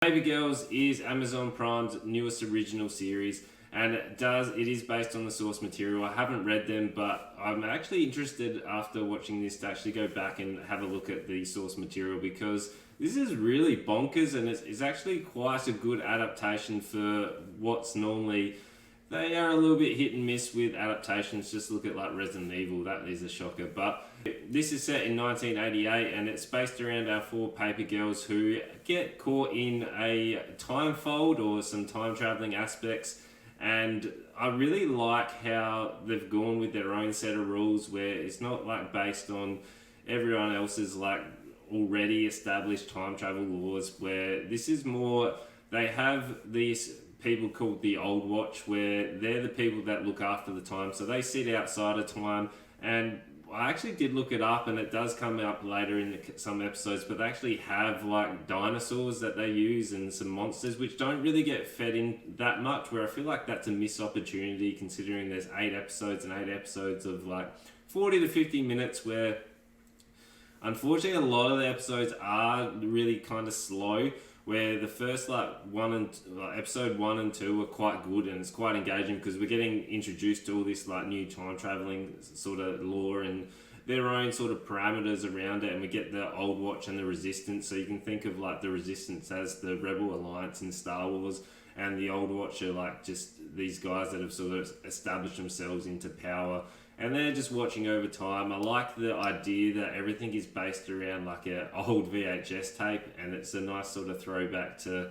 Baby Girls is Amazon Prime's newest original series, and it is based on the source material. I haven't read them, but I'm actually interested after watching this to actually go back and have a look at the source material, because this is really bonkers, and it's actually quite a good adaptation for what's normally... They are a little bit hit and miss with adaptations. Just look at like Resident Evil, that is a shocker. But this is set in 1988, and it's based around our four paper girls who get caught in a time fold or some time traveling aspects. And I really like how they've gone with their own set of rules, where it's not like based on everyone else's like already established time travel laws, where this is more, they have these people called the Old Watch, where they're the people that look after the time, so they sit outside of time. And I actually did look it up, and it does come up later in some episodes, but they actually have like dinosaurs that they use and some monsters which don't really get fed in that much, where I feel like that's a missed opportunity, considering there's 8 episodes and 8 episodes of like 40 to 50 minutes, where unfortunately a lot of the episodes are really kind of slow, where the first episode 1 and 2 are quite good, and it's quite engaging because we're getting introduced to all this like new time traveling sort of lore and their own sort of parameters around it, and we get the Old Watch and the Resistance. So you can think of like the Resistance as the Rebel Alliance in Star Wars, and the Old Watch are like just these guys that have sort of established themselves into power, and they're just watching over time. I like the idea that everything is based around like an old VHS tape, and it's a nice sort of throwback to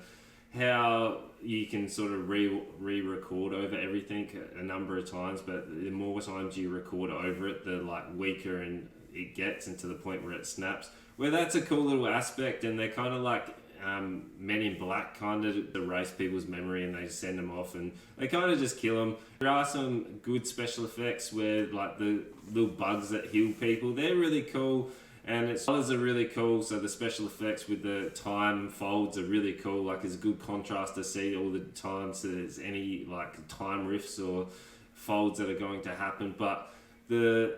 how you can sort of re-record over everything a number of times, but the more times you record over it, the like weaker and it gets, and to the point where it snaps. Where that's a cool little aspect, and they're kind of like Men in Black, kind of erase people's memory and they send them off and they kind of just kill them. There are some good special effects where like the little bugs that heal people, they're really cool, and its colors are really cool. So the special effects with the time folds are really cool. Like it's a good contrast to see all the times there's any like time rifts or folds that are going to happen. But the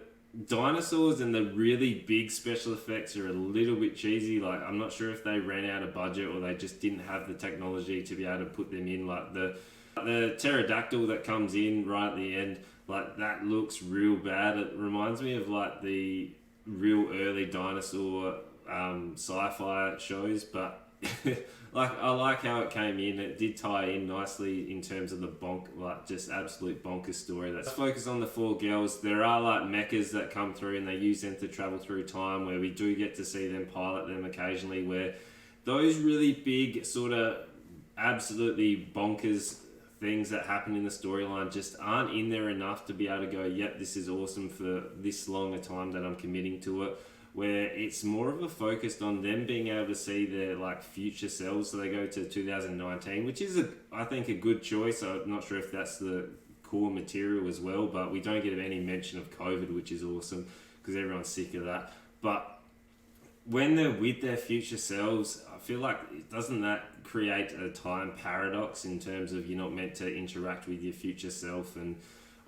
dinosaurs and the really big special effects are a little bit cheesy. Like I'm not sure if they ran out of budget or they just didn't have the technology to be able to put them in. Like the pterodactyl that comes in right at the end, like that looks real bad. It reminds me of like the real early dinosaur sci-fi shows, but like I like how it came in. It did tie in nicely in terms of the just absolute bonkers story. Let's focus on the 4 girls. There are like mechas that come through, and they use them to travel through time, where we do get to see them pilot them occasionally, where those really big sort of absolutely bonkers things that happen in the storyline just aren't in there enough to be able to go, yep, this is awesome for this long a time that I'm committing to it. Where it's more of a focus on them being able to see their like future selves. So they go to 2019, which is I think a good choice. I'm not sure if that's the core material as well, but we don't get any mention of COVID, which is awesome because everyone's sick of that. But when they're with their future selves, I feel like doesn't that create a time paradox in terms of you're not meant to interact with your future self and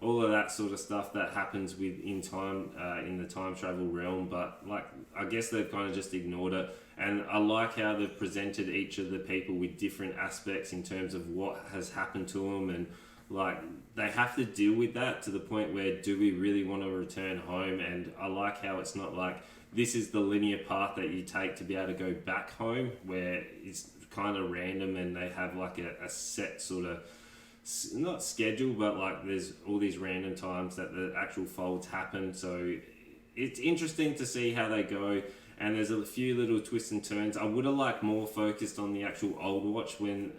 all of that sort of stuff that happens in time in the time travel realm. But like I guess they've kind of just ignored it, and I like how they've presented each of the people with different aspects in terms of what has happened to them, and like they have to deal with that to the point where do we really want to return home. And I like how it's not like this is the linear path that you take to be able to go back home, where it's kind of random and they have like a set sort of not schedule, but like there's all these random times that the actual folds happen. So it's interesting to see how they go, and there's a few little twists and turns. I would have liked more focused on the actual Old Watch when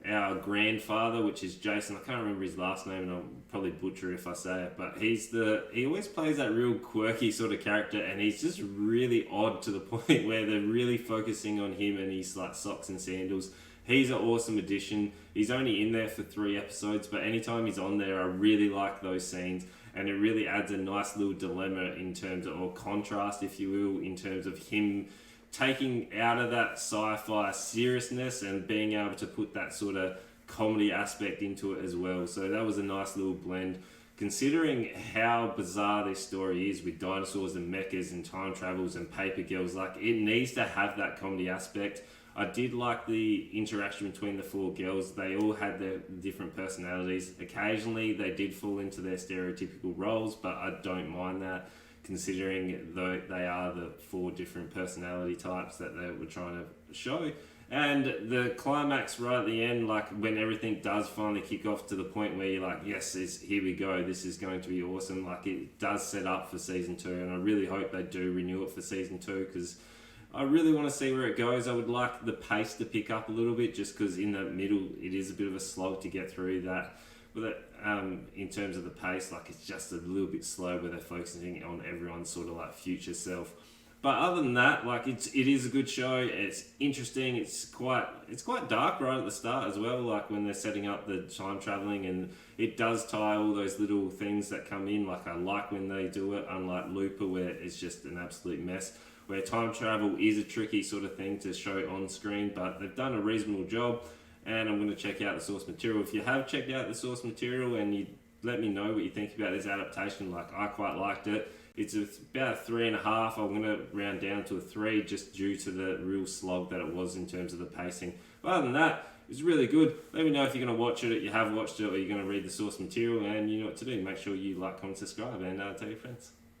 our grandfather, which is Jason, I can't remember his last name and I'll probably butcher if I say it, but he always plays that real quirky sort of character, and he's just really odd to the point where they're really focusing on him and his like socks and sandals. He's an awesome addition. He's only in there for 3 episodes, but anytime he's on there, I really like those scenes, and it really adds a nice little dilemma in terms of, or contrast, if you will, in terms of him taking out of that sci-fi seriousness and being able to put that sort of comedy aspect into it as well. So that was a nice little blend, considering how bizarre this story is with dinosaurs and mechas and time travels and paper girls. Like, it needs to have that comedy aspect. I did like the interaction between the four girls. They all had their different personalities. Occasionally, they did fall into their stereotypical roles, but I don't mind that, considering though they are the four different personality types that they were trying to show. And the climax right at the end, like when everything does finally kick off to the point where you're like, yes, here we go, this is going to be awesome. Like, it does set up for season 2, and I really hope they do renew it for season 2, because I really want to see where it goes. I would like the pace to pick up a little bit, just because in the middle it is a bit of a slog to get through that. But in terms of the pace, like, it's just a little bit slow where they're focusing on everyone's sort of like future self. But other than that, like, it is a good show. It's interesting. It's quite dark right at the start as well. Like when they're setting up the time traveling, and it does tie all those little things that come in. Like, I like when they do it, unlike Looper, where it's just an absolute mess. Where time travel is a tricky sort of thing to show on screen, but they've done a reasonable job. And I'm going to check out the source material. If you have checked out the source material and you let me know what you think about this adaptation, like, I quite liked it. It's about a 3.5. I'm going to round down to a 3 just due to the real slog that it was in terms of the pacing. But other than that, it's really good. Let me know if you're going to watch it, you have watched it, or you're going to read the source material, and you know what to do. Make sure you like, comment, subscribe, and tell your friends.